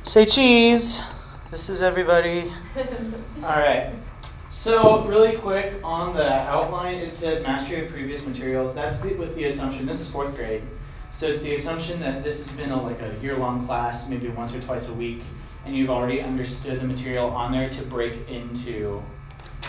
Say cheese. This is everybody. All right. So really quick on the outline, it says mastery of previous materials. That's with the assumption, this is 4th grade. So it's the assumption that this has been like a year-long class, maybe once or twice a week, and you've already understood the material on there to break into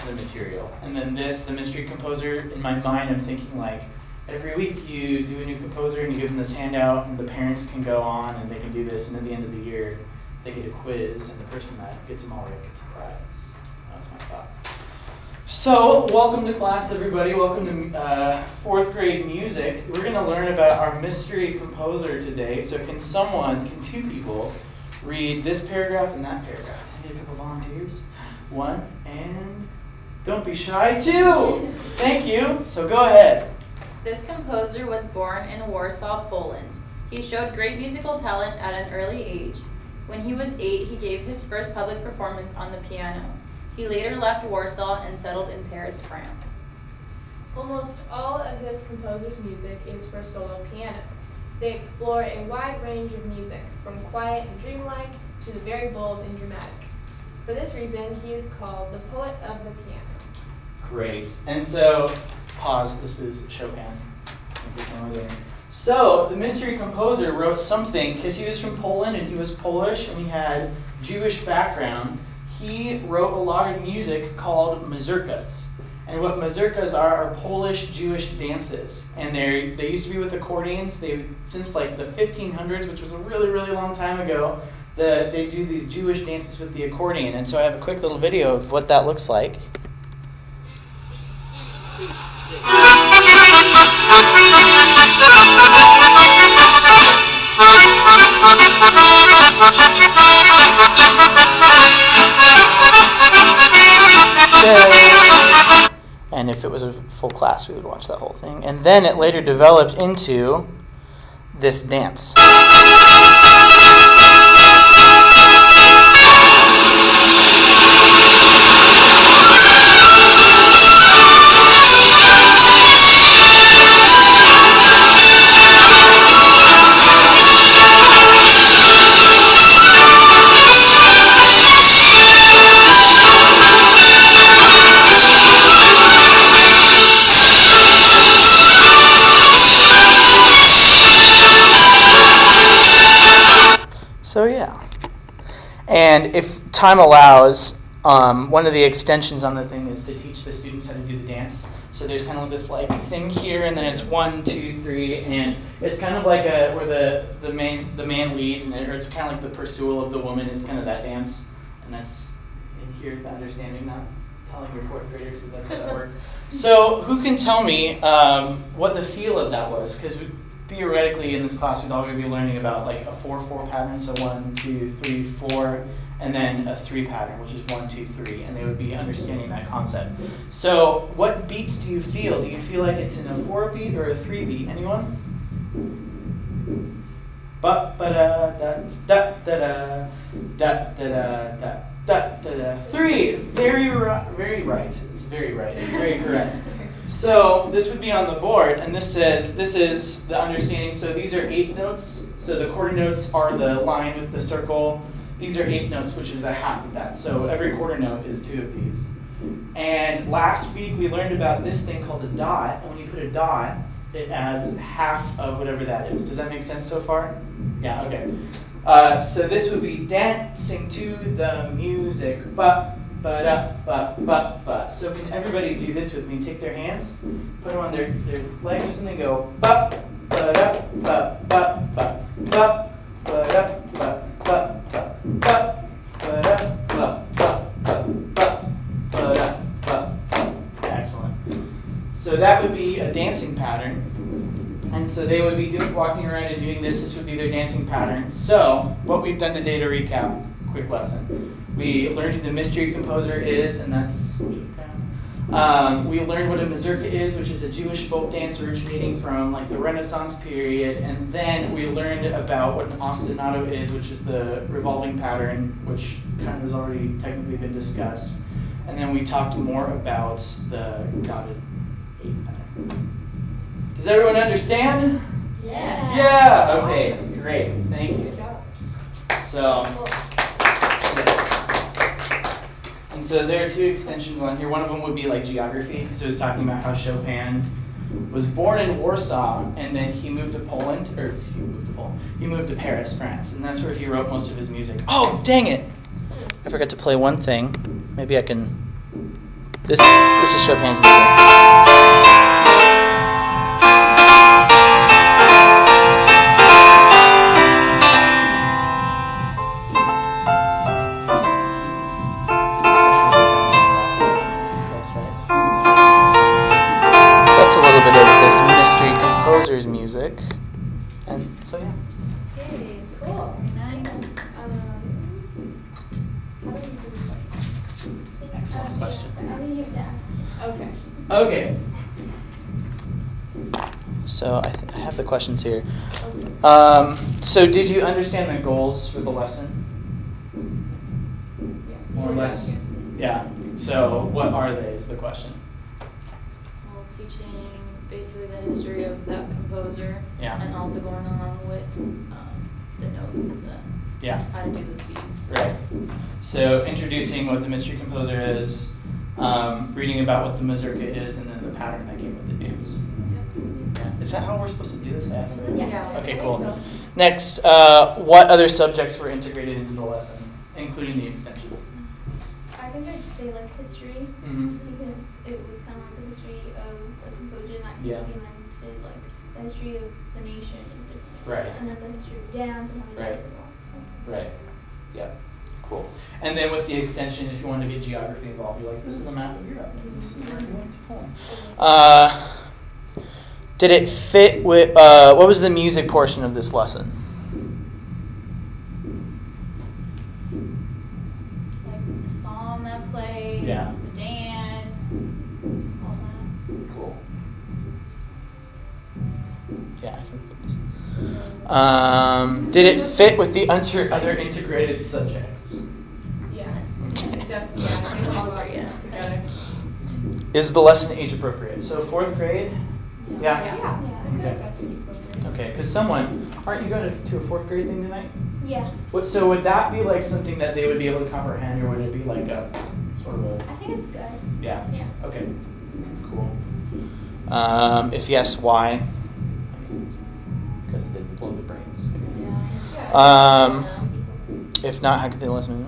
the material. And then this, the mystery composer, in my mind, I'm thinking like, every week you do a new composer and you give them this handout and the parents can go on and they can do this, and at the end of the year they get a quiz and the person that gets them all right gets a prize. That was my thought. So, welcome to class everybody. Welcome to 4th grade music. We're going to learn about our mystery composer today. So can two people read this paragraph and that paragraph? Can I get a couple volunteers? 1, and don't be shy, 2. Thank you. So go ahead. This composer was born in Warsaw, Poland. He showed great musical talent at an early age. When he was 8, he gave his first public performance on the piano. He later left Warsaw and settled in Paris, France. Almost all of this composer's music is for solo piano. They explore a wide range of music, from quiet and dreamlike to the very bold and dramatic. For this reason, he is called the poet of the piano. Great. And so, pause, this is Chopin. So, the mystery composer wrote something, because he was from Poland and he was Polish and he had Jewish background. He wrote a lot of music called mazurkas. And what mazurkas are Polish Jewish dances. And they used to be with accordions. Since like the 1500s, which was a really, really long time ago, they do these Jewish dances with the accordion. And so I have a quick little video of what that looks like. And if it was a full class, we would watch that whole thing. And then it later developed into this dance. So yeah, and if time allows, one of the extensions on the thing is to teach the students how to do the dance. So there's kind of this like thing here, and then it's 1, 2, 3, and it's kind of like where the man leads, and or it's kind of like the pursuit of the woman. It's kind of that dance, and that's in here. The understanding, not telling your 4th graders that that's how that worked. So who can tell me what the feel of that was? Because theoretically, in this class, we'd all be learning about like a 4/4 pattern, so 1, 2, 3, 4, and then a 3 pattern, which is 1, 2, 3, and they would be understanding that concept. So, what beats do you feel? Do you feel like it's in a 4 beat or a 3 beat? Anyone? Ba ba da da da da da da da da da. 3. Very right. It's very right. It's very correct. So this would be on the board, and this is the understanding. So these are 8th notes. So the quarter notes are the line with the circle. These are 8th notes, which is a half of that. So every quarter note is 2 of these. And last week we learned about this thing called a dot. And when you put a dot, it adds half of whatever that is. Does that make sense so far? Yeah, okay. So this would be dancing to the music. Ba. So can everybody do this with me? Take their hands, put them on their legs or something, go ba ba da ba ba ba ba ba da ba ba ba ba ba da ba ba ba ba da ba. Excellent. So that would be a dancing pattern. And so they would be walking around and doing this. This would be their dancing pattern. So what we've done today to recap, quick lesson. We learned who the mystery composer is, and that's we learned what a mazurka is, which is a Jewish folk dance originating from like the Renaissance period, and then we learned about what an ostinato is, which is the revolving pattern, which kind of has already technically been discussed, and then we talked more about the dotted 8th pattern. Does everyone understand? Yes. Yeah. Okay. Great. Thank you. Good job. So, Cool. yes. And so there are two extensions on here. One of them would be like geography, because it was talking about how Chopin was born in Warsaw, and then he moved to he moved to Paris, France, and that's where he wrote most of his music. Oh, dang it! I forgot to play one thing. Maybe I can. This is Chopin's music. That's a little bit of this ministry composer's music. And so yeah. Hey, cool. Nice. How do you do this? Excellent question. I think you have to ask. Okay. Okay. So I have the questions here. Okay. So did you understand the goals for the lesson? Yes. More or less? Yeah. So what are they is the question. Well, teaching basically the history of that composer. Yeah. And also going along with the notes and Yeah. how to do those beats. Right. So introducing what the mystery composer is, reading about what the mazurka is, and then the pattern that came with the dance. Yeah. Is that how we're supposed to do this? I asked that. Yeah. Okay, I think cool. so. Next, what other subjects were integrated into the lesson, including the extensions? I think I'd say like history Mm-hmm. because it was kind of like the history of the composer and that Yeah. MKlein like the history of the nation and different Right. and then the history of dance and how we Right. dance and all. So. Right. Yeah. Cool. And then with the extension, if you wanted to get geography involved, you're like, this is a map of Europe. This is where you went to Poland. Did it fit with, what was the music portion of this lesson? Like the song that played, Yeah. the dance, all that. Cool. Yeah, I think did it fit with the other integrated subjects? Yes. Okay. Definitely. Yeah. I think all of Yeah. it together. Is the lesson age appropriate? So 4th grade? Yeah. Yeah. I Yeah. feel Okay. like that's pretty appropriate. Okay, because aren't you going to a 4th grade thing tonight? Yeah. So would that be like something that they would be able to comprehend, or would it be like a sort of a, I think it's good. yeah? Yeah. Okay, cool. If yes, why? Because it didn't blow the brains. Yeah. If not, how could they listen?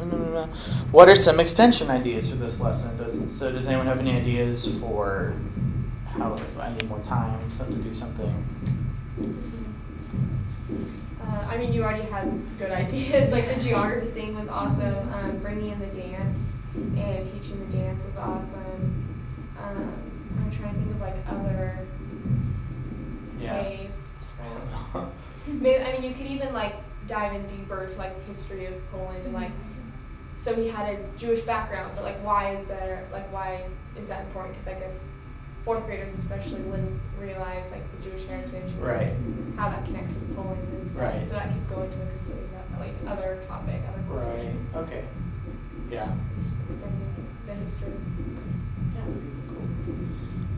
What are some extension ideas for this lesson? Does anyone have any ideas for how, if I need more time, to do something? I mean, you already had good ideas. Like the geography thing was awesome. Bringing in the dance and teaching the dance was awesome. I'm trying to think of like other Yeah. ways. I don't know. Maybe, I mean, you could even like dive in deeper to like the history of Poland and like. So he had a Jewish background, but like, why is that important? Because I guess 4th graders especially wouldn't realize like the Jewish heritage and Right. how that connects with Poland and stuff. Right. So that could go into a completely like other topic, other Right. conversation. Okay. Yeah. Just extending the history.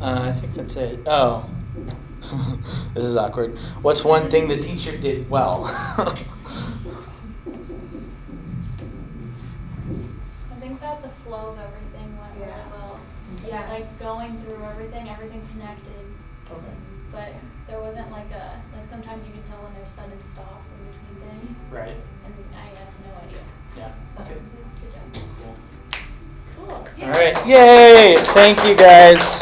I think that's it. Oh. This is awkward. What's one thing the teacher did well? I think that the flow of everything went really Yeah. well. Yeah. Like going through everything connected. Okay. But there wasn't like sometimes you can tell when there's sudden stops in between things. Right. And I had no idea. Yeah. So Okay. good job. Cool. Cool. All right. Yay! Thank you guys.